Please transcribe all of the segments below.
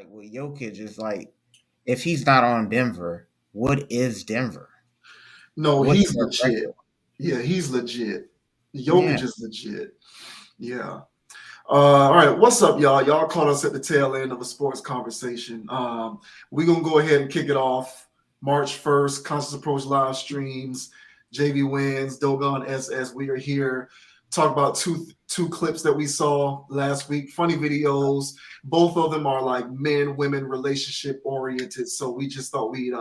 with Jokic is like, if he's not on Denver, what is Denver? No, What's he's their legit. record? Yeah, he's legit. Yeah. Jokic is legit. Yeah. All right, what's up, y'all? Y'all caught us at the tail end of a sports conversation. We're gonna go ahead and kick it off. March 1st, Conscious Approach live streams. JV wins. Dogon SS. We are here. Talk about two clips that we saw last week. Funny videos. Both of them are like men women relationship oriented. So we just thought we'd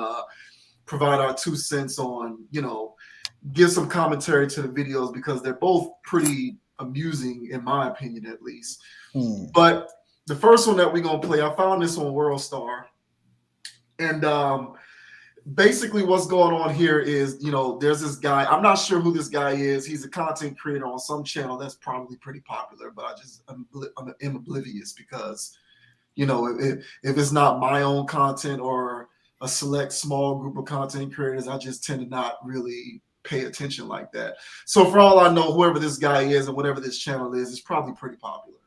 provide our 2 cents on give some commentary to the videos because they're both pretty amusing, in my opinion, at least. But the first one that we're gonna play, I found this on World Star, and basically what's going on here is, there's this guy. I'm not sure who this guy is. He's a content creator on some channel that's probably pretty popular, but I'm oblivious because, if it's not my own content or a select small group of content creators, I just tend to not really pay attention like that. So for all I know, whoever this guy is and whatever this channel is probably pretty popular.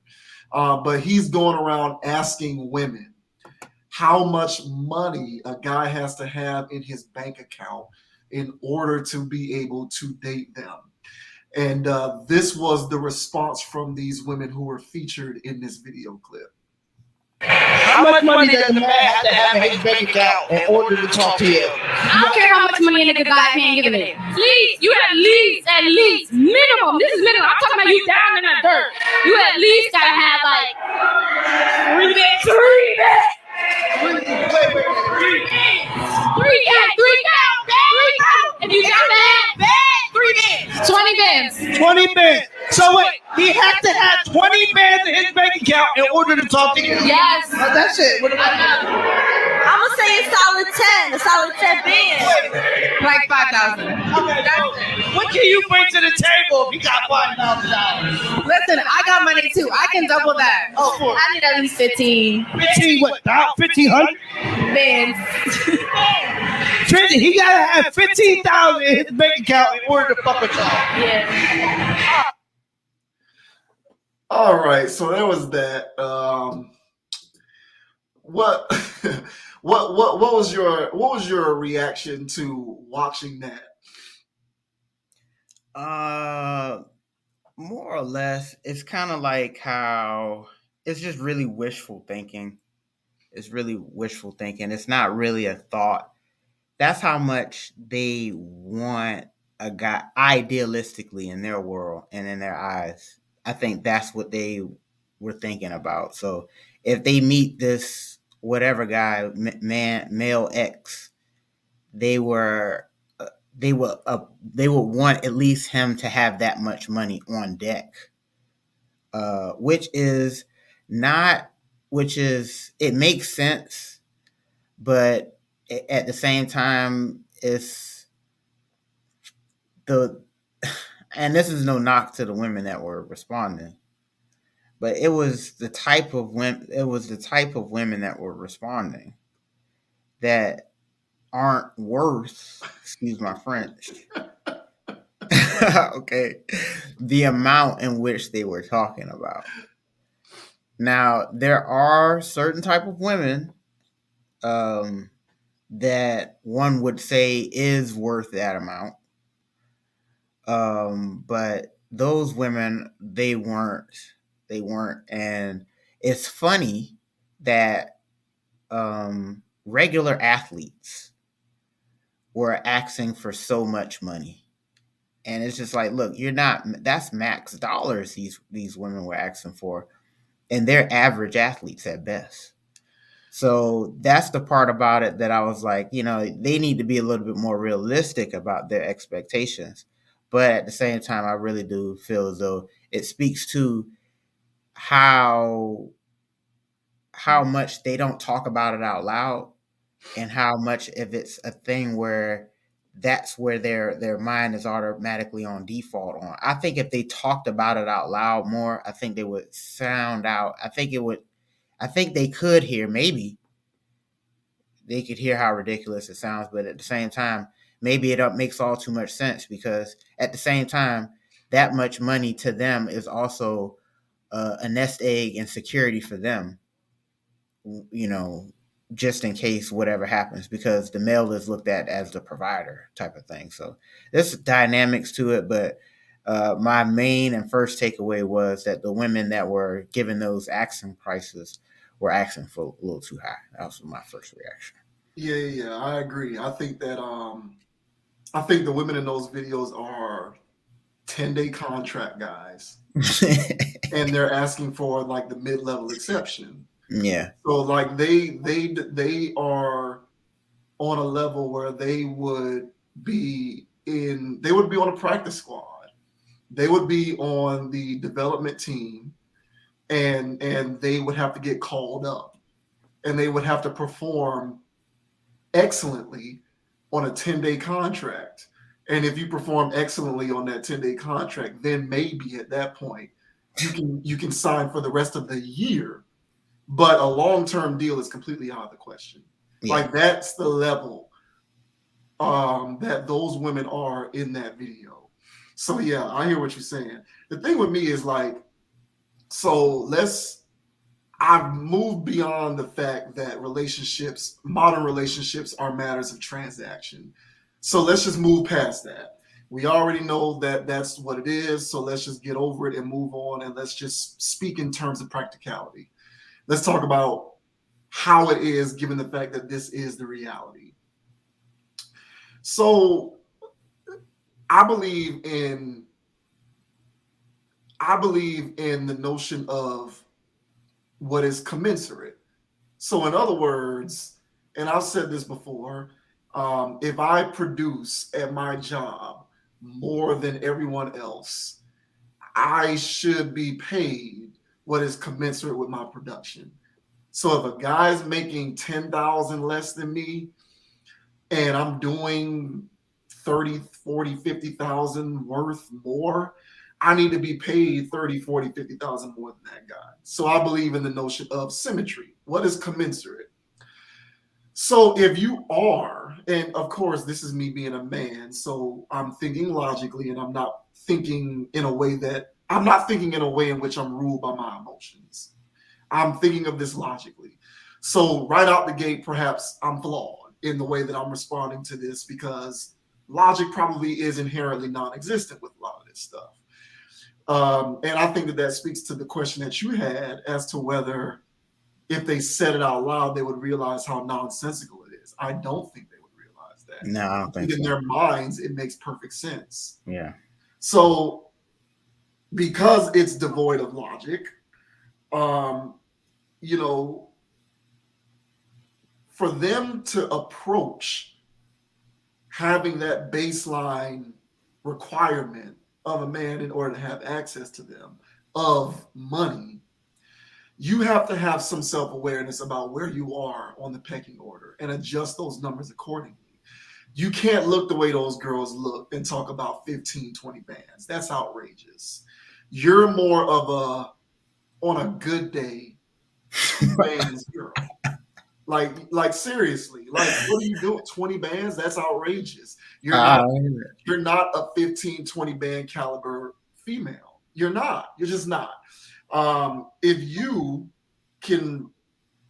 But he's going around asking women how much money a guy has to have in his bank account in order to be able to date them. And this was the response from these women who were featured in this video clip. How much money does a man have to have in his bank account in order to talk to you? I don't care how much money a nigga got if he ain't giving it. Please, you at least, minimum. This is minimum. I'm talking about you down in the dirt. You at least gotta have like 3 bits. 3 bits. 3 count. If you got that, 3 bits. 20 bits. 20 bands. So wait, he has to have 20 bands in his bank account in order to talk to you? Yes. Oh, that's it. What about I'm gonna say a solid 10 bands. Like 5,000. Okay, what can you bring to the table if you got $5,000? Listen, I got money too. I can double that. Oh, I need at least 15. 15 what? 1,500? Bands. He gotta have 15,000 in his bank account in order to fuck with y'all. Yeah. All right, so that was that. What was your reaction to watching that? More or less, it's kind of like how it's just really wishful thinking. It's really wishful thinking. It's not really a thought. That's how much they want a guy idealistically in their world and in their eyes. I think that's what they were thinking about. So if they meet this whatever guy, male X, they would want at least him to have that much money on deck, which it makes sense, but at the same time, and this is no knock to the women that were responding, but it was the type of women that were responding that aren't worth, excuse my French, okay, the amount in which they were talking about. Now, there are certain type of women that one would say is worth that amount. But those women, they weren't. And it's funny that regular athletes were asking for so much money. And it's just like, look, that's max dollars these women were asking for. And they're average athletes at best. So that's the part about it that I was like, they need to be a little bit more realistic about their expectations. But at the same time, I really do feel as though it speaks to how much they don't talk about it out loud, and how much if it's a thing where that's where their mind is automatically on default on. I think if they talked about it out loud more, I think they would sound out. I think they could hear, maybe they could hear how ridiculous it sounds, but at the same time, maybe it makes all too much sense, because at the same time, that much money to them is also a nest egg and security for them. you know, just in case whatever happens, because the male is looked at as the provider type of thing. So there's dynamics to it, but my main and first takeaway was that the women that were given those asking prices were asking for a little too high. That was my first reaction. Yeah, I agree. I think the women in those videos are 10-day contract guys, and they're asking for like the mid-level exception. Yeah. So like they are on a level where they would be on a practice squad. They would be on the development team, and they would have to get called up, and they would have to perform excellently on a 10-day contract. And if you perform excellently on that 10-day contract, then maybe at that point you can sign for the rest of the year. But a long-term deal is completely out of the question. Yeah. Like that's the level that those women are in that video. So yeah, I hear what you're saying. The thing with me is like, so I've moved beyond the fact that modern relationships are matters of transaction. So let's just move past that. We already know that that's what it is. So let's just get over it and move on. And let's just speak in terms of practicality. Let's talk about how it is, given the fact that this is the reality. So I believe in the notion of what is commensurate. So in other words, and I've said this before, if I produce at my job more than everyone else, I should be paid what is commensurate with my production. So if a guy's making 10,000 less than me and I'm doing 30, 40, 50,000 worth more, I need to be paid 30, 40, 50,000 more than that guy. So I believe in the notion of symmetry. What is commensurate? So if you are, and of course, this is me being a man, so I'm thinking logically, and I'm not thinking in a way in which I'm ruled by my emotions. I'm thinking of this logically. So right out the gate, perhaps I'm flawed in the way that I'm responding to this, because logic probably is inherently non-existent with a lot of this stuff. And I think that speaks to the question that you had as to whether if they said it out loud, they would realize how nonsensical it is. I don't think they would realize that. No, I don't think in so. their minds, it makes perfect sense. Yeah. So because it's devoid of logic, you know, for them to approach having that baseline requirement of a man in order to have access to them of money, you have to have some self-awareness about where you are on the pecking order and adjust those numbers accordingly. You can't look the way those girls look and talk about 15, 20 bands. That's outrageous. You're more of on a good day, 2 bands girl. Like seriously, like what are you doing? 20 bands? That's outrageous. You're not a 15, 20 band caliber female. You're not. You're just not. If you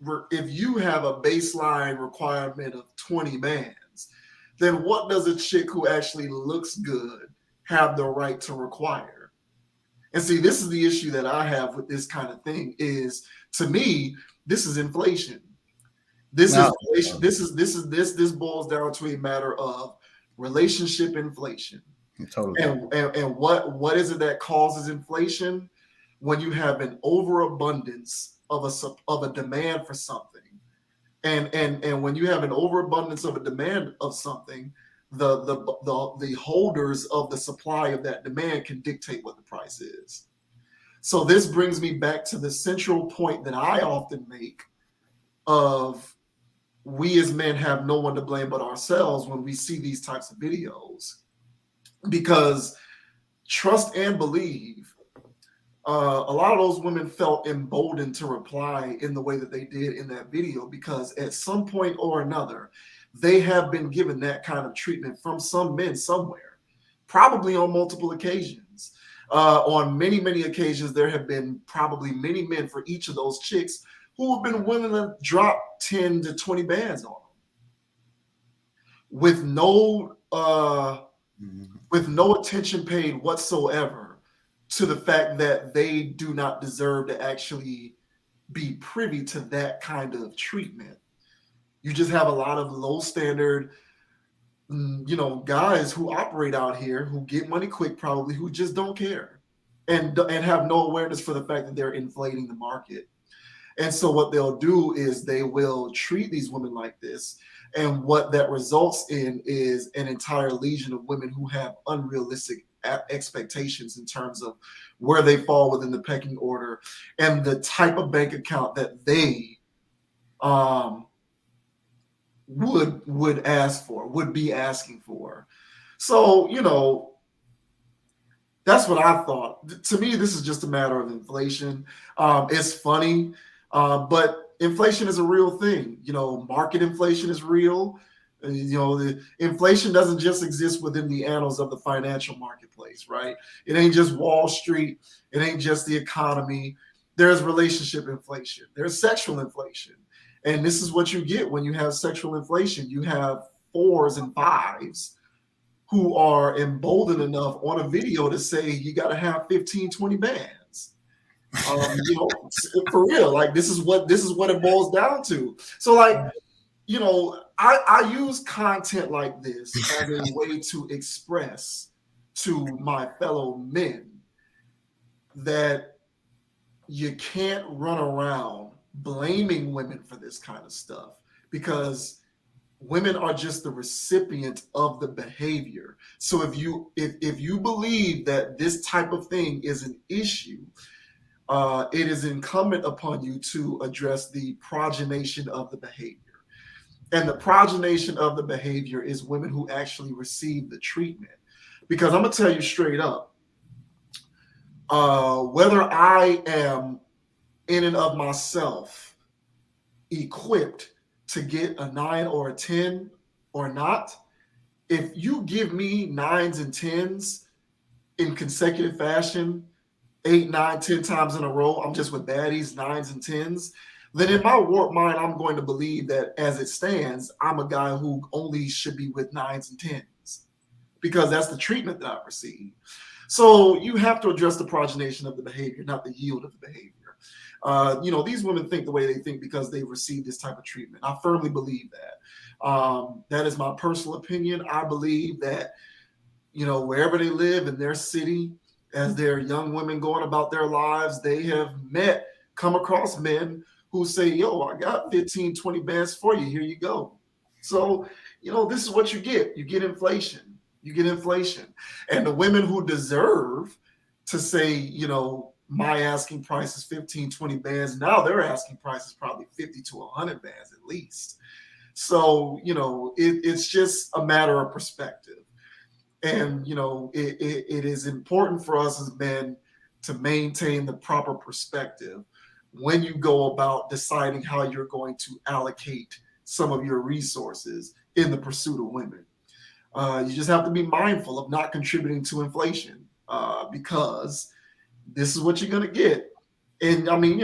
have a baseline requirement of 20 bands, then what does a chick who actually looks good have the right to require? And see, this is the issue that I have with this kind of thing is, to me, this is inflation. This boils down to a matter of relationship inflation. Totally. And what is it that causes inflation? When you have an overabundance of a demand for something, and when you have an overabundance of a demand of something, the holders of the supply of that demand can dictate what the price is. So this brings me back to the central point that I often make of we as men have no one to blame but ourselves when we see these types of videos, because trust and believe, a lot of those women felt emboldened to reply in the way that they did in that video, because at some point or another, they have been given that kind of treatment from some men somewhere, probably on multiple occasions. On many, many occasions, there have been probably many men for each of those chicks who have been willing to drop 10 to 20 bands on them with no attention paid whatsoever to the fact that they do not deserve to actually be privy to that kind of treatment. You just have a lot of low standard, guys who operate out here who get money quick, probably, who just don't care and have no awareness for the fact that they're inflating the market. And so what they'll do is they will treat these women like this. And what that results in is an entire legion of women who have unrealistic expectations in terms of where they fall within the pecking order and the type of bank account that they would ask for, would be asking for. So, that's what I thought. To me, this is just a matter of inflation. It's funny, but inflation is a real thing. Market inflation is real. The inflation doesn't just exist within the annals of the financial marketplace, right? It ain't just Wall Street. It ain't just the economy. There's relationship inflation. There's sexual inflation. And this is what you get when you have sexual inflation. You have 4s and 5s who are emboldened enough on a video to say you got to have 15, 20 bands. For real, like this is what it boils down to. So I use content like this as a way to express to my fellow men that you can't run around blaming women for this kind of stuff, because women are just the recipient of the behavior. So if you believe that this type of thing is an issue, it is incumbent upon you to address the progenation of the behavior. And the progenation of the behavior is women who actually receive the treatment. Because I'm going to tell you straight up, whether I am in and of myself equipped to get a 9 or a 10 or not, if you give me 9s and 10s in consecutive fashion, 8, 9, 10 times in a row, I'm just with baddies, 9s and 10s, then in my warped mind, I'm going to believe that as it stands, I'm a guy who only should be with 9s and 10s because that's the treatment that I've received. So you have to address the progenation of the behavior, not the yield of the behavior. These women think the way they think because they received this type of treatment. I firmly believe that. That is my personal opinion. I believe that, wherever they live in their city, as they're young women going about their lives, they have come across men who say, yo, I got 15, 20 bands for you. Here you go. So, this is what you get. You get inflation. And the women who deserve to say, my asking price is 15, 20 bands. Now their asking price is probably 50 to 100 bands at least. So, it's just a matter of perspective. And, it is important for us as men to maintain the proper perspective when you go about deciding how you're going to allocate some of your resources in the pursuit of women. You just have to be mindful of not contributing to inflation because this is what you're going to get. And I mean,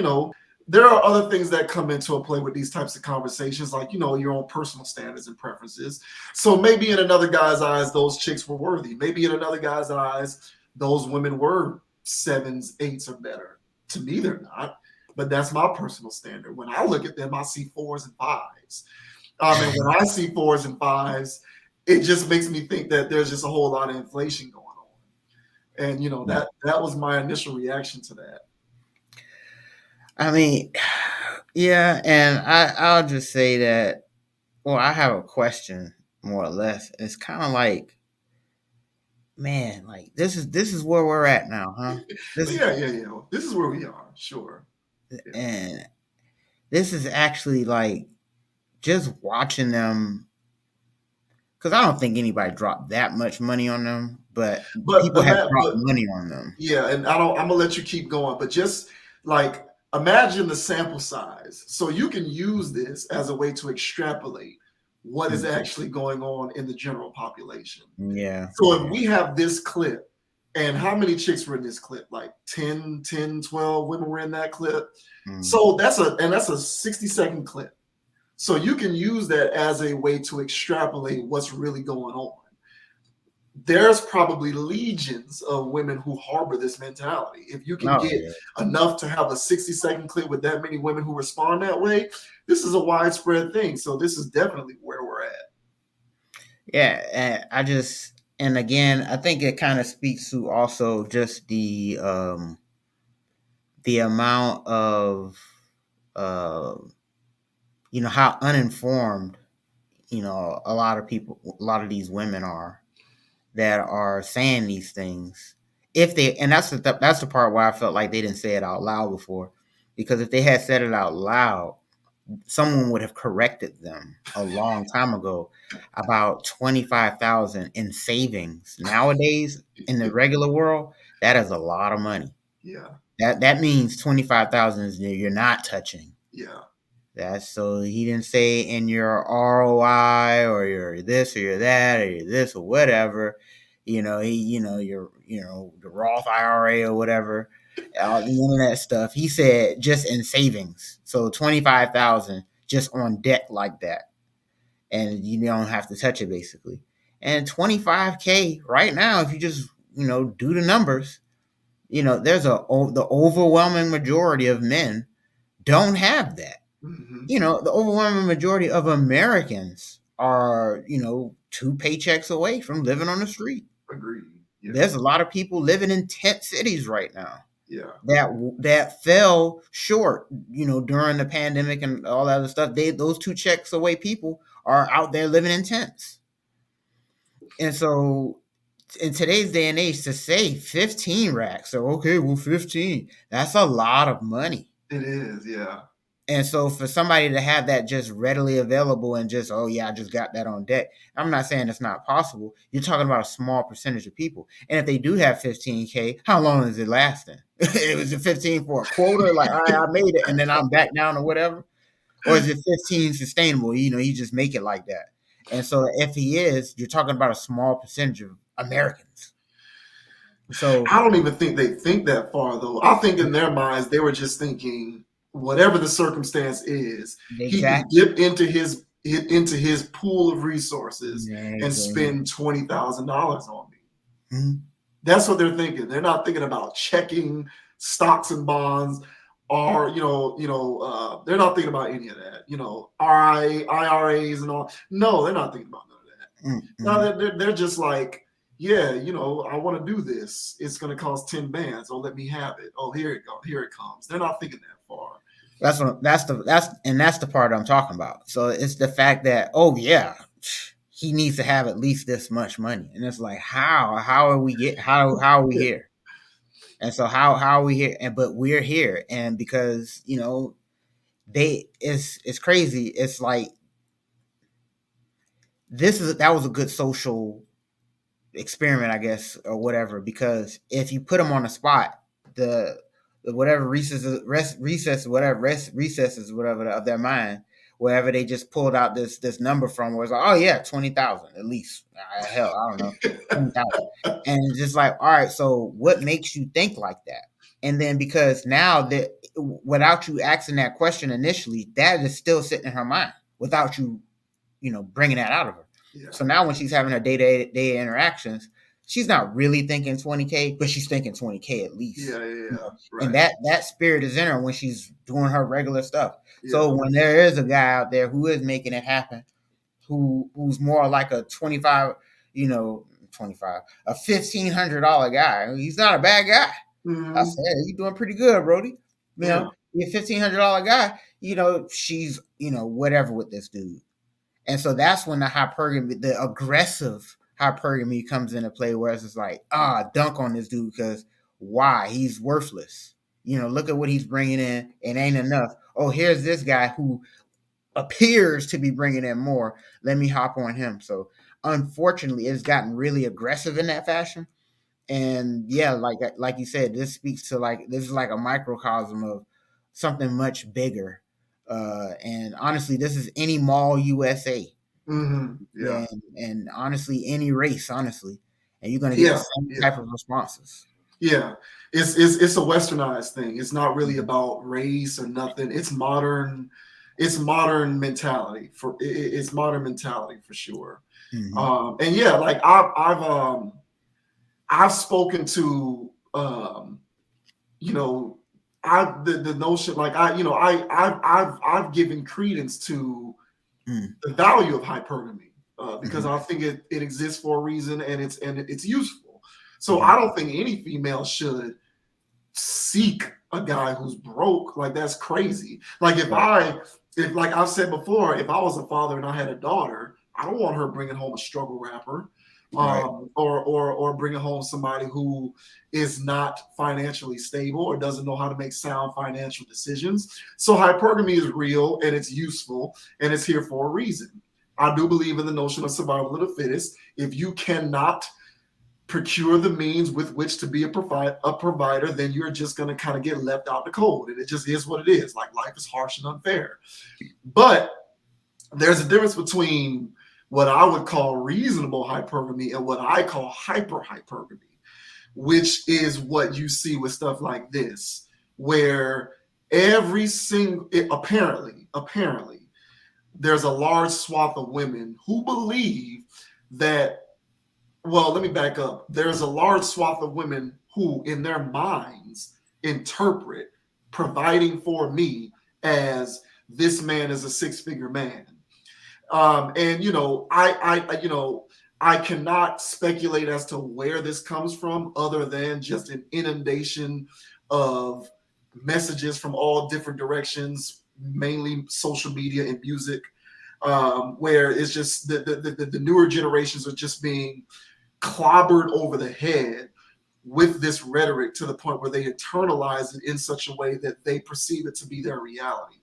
there are other things that come into a play with these types of conversations, like, your own personal standards and preferences. So maybe in another guy's eyes, those chicks were worthy. Maybe in another guy's eyes, those women were 7s, 8s or better. To me, they're not. But that's my personal standard. When I look at them, I see 4s and 5s. And when I see 4s and 5s, it just makes me think that there's just a whole lot of inflation going on. And, that was my initial reaction to that. I mean, yeah, and I'll just say that, well, I have a question, more or less. It's kind of like, man, like this is where we're at now, huh? Yeah. This is where we are, sure. Yeah. And this is actually like just watching them, because I don't think anybody dropped that much money on them, but people have dropped money on them. Yeah, and I'm gonna let you keep going, but just like imagine the sample size. So you can use this as a way to extrapolate what is actually going on in the general population. Yeah. So if we have this clip And how many chicks were in this clip? Like 10, 12 women were in that clip. Mm. So that's a 60-second clip. So you can use that as a way to extrapolate what's really going on. There's probably legions of women who harbor this mentality. If you can get enough to have a 60-second clip with that many women who respond that way, this is a widespread thing. So this is definitely where we're at. Yeah, and again, I think it kind of speaks to also just the amount of how uninformed a lot of these women are that are saying these things. If they, and that's the part where I felt like they didn't say it out loud before, because if they had said it out loud, someone would have corrected them a long time ago about 25,000 in savings. Nowadays, in the regular world, that is a lot of money. Yeah. That means 25,000 is you're not touching. Yeah. That's so he didn't say in your ROI or your this or your that or your this or whatever, your the Roth IRA or whatever, none of that stuff. He said just in savings. So 25,000 just on deck like that, and you don't have to touch it basically. And 25K right now, if you just do the numbers, there's the overwhelming majority of men don't have that. Mm-hmm. The overwhelming majority of Americans are, 2 paychecks away from living on the street. Agreed. Yeah. There's a lot of people living in tent cities right now. Yeah. That fell short, during the pandemic and all that other stuff. Those 2 checks away people are out there living in tents. And so in today's day and age, to say 15 racks, so okay, well, 15, that's a lot of money. It is, yeah. And so for somebody to have that just readily available and just, oh yeah, I just got that on deck. I'm not saying it's not possible. You're talking about a small percentage of people. And if they do have 15K, how long is it lasting? It was 15 for a quarter, like, all right, I made it, and then I'm back down or whatever. Or is it 15 sustainable? You just make it like that. And so if he is, you're talking about a small percentage of Americans. So I don't even think they think that far, though. I think in their minds, they were just thinking, whatever the circumstance is, he can dip into his pool of resources and spend $20,000 on me. Mm-hmm. That's what they're thinking. They're not thinking about checking stocks and bonds, or they're not thinking about any of that. IRAs and all. No, they're not thinking about none of that. Mm-hmm. No, they're just like, yeah, I want to do this. It's going to cost 10 bands. Oh, let me have it. Oh, here it goes. Here it comes. They're not thinking that far. That's the part I'm talking about. So it's the fact that, oh yeah, he needs to have at least this much money, and it's like, how are we here? And so how are we here? But we're here, and because it's crazy. It's like that was a good social experiment, I guess, or whatever, because if you put them on the spot, the whatever recesses whatever of their mind, wherever they just pulled out this number from, was like, oh yeah, 20,000 at least. Hell, I don't know, 20,000, and it's just like, all right, so what makes you think like that? And then because now that without you asking that question initially, that is still sitting in her mind without you, bringing that out of her. Yeah. So now when she's having her day-to-day interactions, she's not really thinking 20K, but she's thinking 20K at least. Yeah. Right. And that spirit is in her when she's doing her regular stuff. Yeah. So when there is a guy out there who is making it happen, who's more like a 25, a $1,500 guy, he's not a bad guy. Mm-hmm. I said, you're doing pretty good, Brody. You're a $1,500 guy, she's, whatever with this dude. And so that's when the aggressive hypergamy comes into play, where it's just like, dunk on this dude because why? He's worthless. Look at what he's bringing in. It ain't enough. Oh, here's this guy who appears to be bringing in more. Let me hop on him. So unfortunately, it's gotten really aggressive in that fashion. And yeah, like you said, this speaks to this is like a microcosm of something much bigger. And honestly, this is any mall USA. Mm-hmm. Yeah. And honestly, any race, honestly. and you're going to get the Yeah, same yeah, type of responses. yeah. It's a westernized thing. It's not really about race or nothing. It's modern. It's modern mentality it's modern mentality for sure. And yeah, like I've spoken to you know, the notion, like I've given credence to the value of hypergamy because I think it exists for a reason, and it's useful. So I don't think any female should seek a guy who's broke. Like, that's crazy. Like, if like I've said before, if I was a father and I had a daughter, I don't want her bringing home a struggle rapper, or bringing home somebody who is not financially stable or doesn't know how to make sound financial decisions. So hypergamy is real, and it's useful, and it's here for a reason. I do believe in the notion of survival of the fittest. If you cannot procure the means with which to be a provider, then you're just going to kind of get left out the cold. And it just is what it is. Like, life is harsh and unfair. But there's a difference between what I would call reasonable hypergamy and what I call hyper hypergamy, which is what you see with stuff like this, where apparently, there's a large swath of women who believe that, well, let me back up. There's a large swath of women who, in their minds, interpret providing for me as this man is a six-figure man. And I cannot speculate as to where this comes from, other than just an inundation of messages from all different directions, mainly social media and music, where it's just the newer generations are just being clobbered over the head with this rhetoric to the point where they internalize it in such a way that they perceive it to be their reality,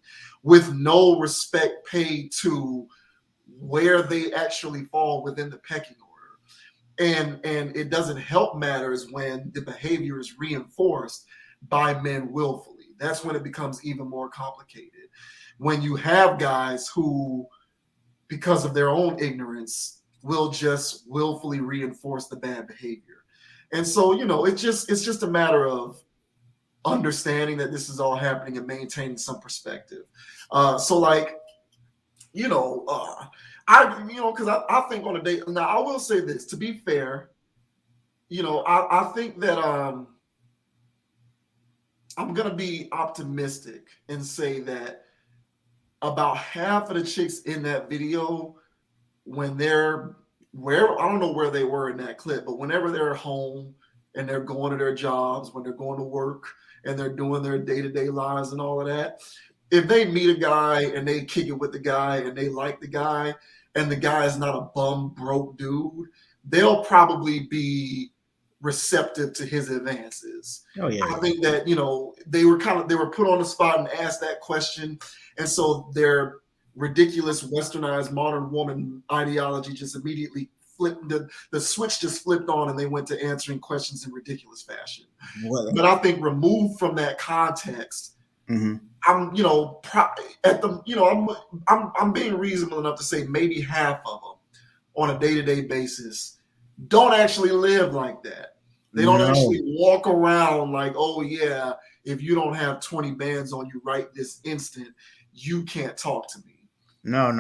with no respect paid to where they actually fall within the pecking order. And it doesn't help matters when the behavior is reinforced by men willfully. That's when it becomes even more complicated. When you have guys who, because of their own ignorance, will just willfully reinforce the bad behavior. And so, it's just a matter of understanding that this is all happening and maintaining some perspective. So like, because I think on a day, now I will say this, to be fair, I think that I'm going to be optimistic and say that about half of the chicks in that video, when they're I don't know where they were in that clip, but whenever they're home and they're going to their jobs, when they're going to work and they're doing their day-to-day lives and all of that, if they meet a guy and they kick it with the guy and they like the guy and the guy is not a bum broke dude, they'll probably be receptive to his advances. Oh yeah. I think that, they were put on the spot and asked that question. And so their ridiculous westernized modern woman ideology just immediately flipped, the switch just flipped on, and they went to answering questions in ridiculous fashion. But I think removed from that context, I'm I'm being reasonable enough to say maybe half of them on a day-to-day basis don't actually live like that. They don't actually walk around like, oh yeah, if you don't have 20 bands on you right this instant, you can't talk to me. No.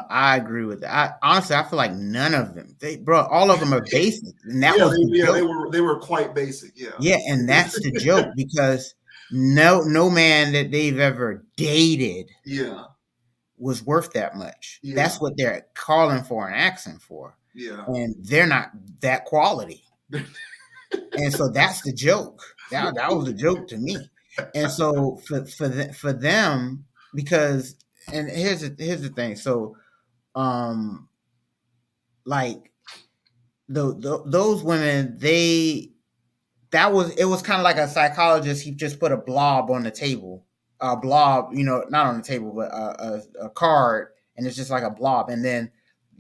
I agree with that. Honestly, I feel like none of them. All of them are basic, and that was the joke. They were quite basic. Yeah. Yeah, and that's the joke, because no man that they've ever dated was worth that much. Yeah. That's what they're calling for and asking for. Yeah. And they're not that quality. And so that's the joke. That was a joke to me. And so for them, because, and here's the thing. So, like those women, it was kind of like a psychologist. He just put a blob on the table, a blob, not on the table, but a card, and it's just like a blob. And then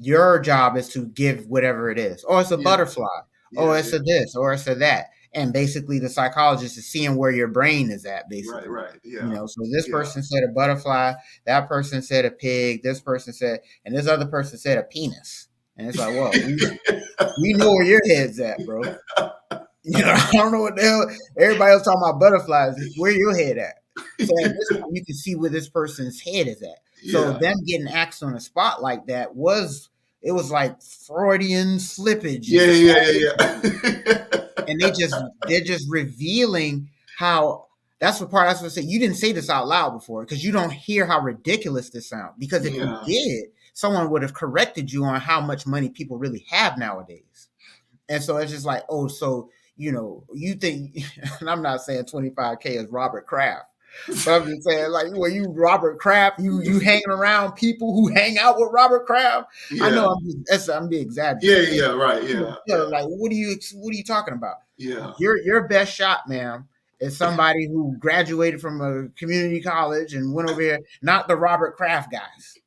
your job is to give whatever it is. Or it's a butterfly. Or it's a this, or it's a that. And basically the psychologist is seeing where your brain is at, basically. Right. Yeah. So this person said a butterfly, that person said a pig, this person said, and this other person said a penis. And it's like, well, we know where your head's at, bro. I don't know what the hell everybody else talking about butterflies. Where your head at? So at this point, you can see where this person's head is at. So them getting axed on the spot like that was like Freudian slippage. And they're just revealing how. That's what I say. You didn't say this out loud before because you don't hear how ridiculous this sounds. Because if you did, someone would have corrected you on how much money people really have nowadays. And so it's just like, oh, so you think, and I'm not saying 25K is Robert Kraft, but I'm just saying, like, when you Robert Kraft, you hanging around people who hang out with Robert Kraft. Yeah. I know I'm being exaggerating. Yeah, right, yeah. Like, what are you talking about? Yeah, your best shot, ma'am, is somebody who graduated from a community college and went over here, not the Robert Kraft guys.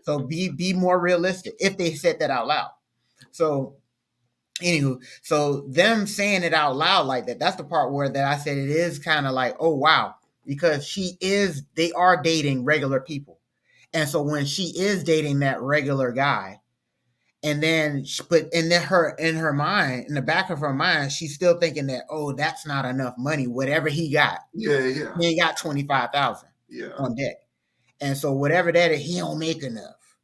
So be more realistic if they said that out loud. So. Anywho, so them saying it out loud like that's the part where that I said it is kind of like, oh, wow, because they are dating regular people. And so when she is dating that regular guy, and then, in her mind, in the back of her mind, she's still thinking that, oh, that's not enough money, whatever he got. Yeah. He got 25,000 on deck. And so whatever that is, he don't make enough.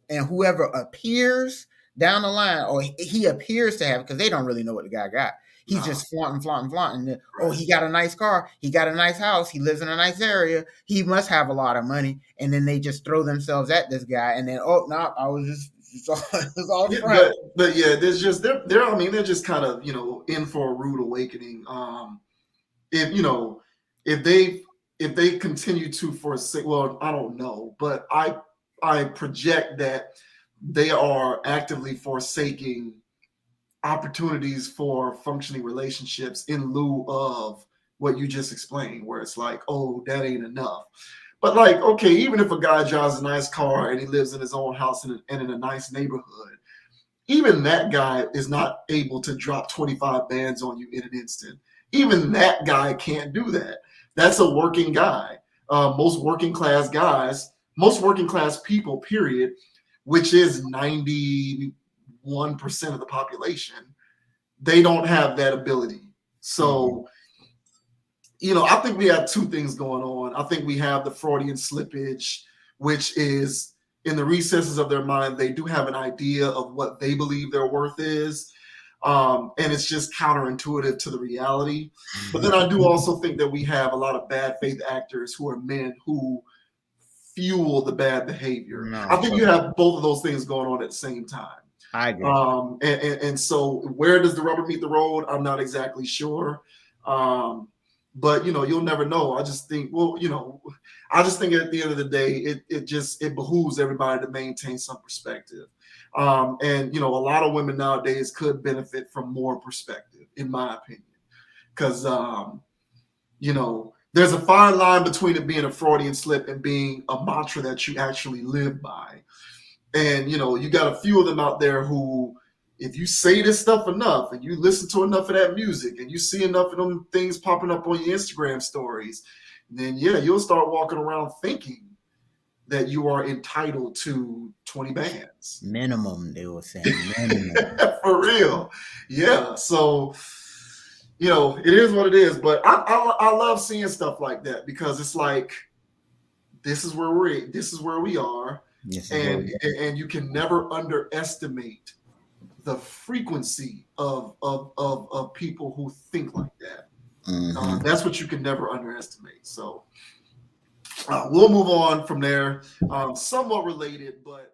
And whoever appears down the line, or he appears to have, because they don't really know what the guy got. He's just flaunting. Oh, he got a nice car. He got a nice house. He lives in a nice area. He must have a lot of money. And then they just throw themselves at this guy. And then, oh, no, I was just it's all but yeah, there's just they're just kind of in for a rude awakening. If they continue to forsake, well, I don't know, but I project that they are actively forsaking opportunities for functioning relationships in lieu of what you just explained, where it's like, oh, that ain't enough. But like, okay, even if a guy drives a nice car and he lives in his own house and in a nice neighborhood, even that guy is not able to drop 25 bands on you in an instant. Even that guy can't do that. That's a working guy. Most working class people, period, which is 91% of the population, they don't have that ability. So, I think we have two things going on. I think we have the Freudian slippage, which is in the recesses of their mind, they do have an idea of what they believe their worth is. And it's just counterintuitive to the reality. But then I do also think that we have a lot of bad faith actors who are men who fuel the bad behavior. I think you have both of those things going on at the same time. I agree. And so where does the rubber meet the road? I'm not exactly sure. But you'll never know. I just think, at the end of the day, it behooves everybody to maintain some perspective. And a lot of women nowadays could benefit from more perspective, in my opinion, because there's a fine line between it being a Freudian slip and being a mantra that you actually live by. And you got a few of them out there who, if you say this stuff enough and you listen to enough of that music and you see enough of them things popping up on your Instagram stories, then you'll start walking around thinking that you are entitled to 20 bands. Minimum, they were saying. Minimum. For real. Yeah. So, it is what it is. But I love seeing stuff like that because it's like, this is where we are. Yes, and you can never underestimate the frequency of people who think like that. Mm-hmm. That's what you can never underestimate. So we'll move on from there. Somewhat related, but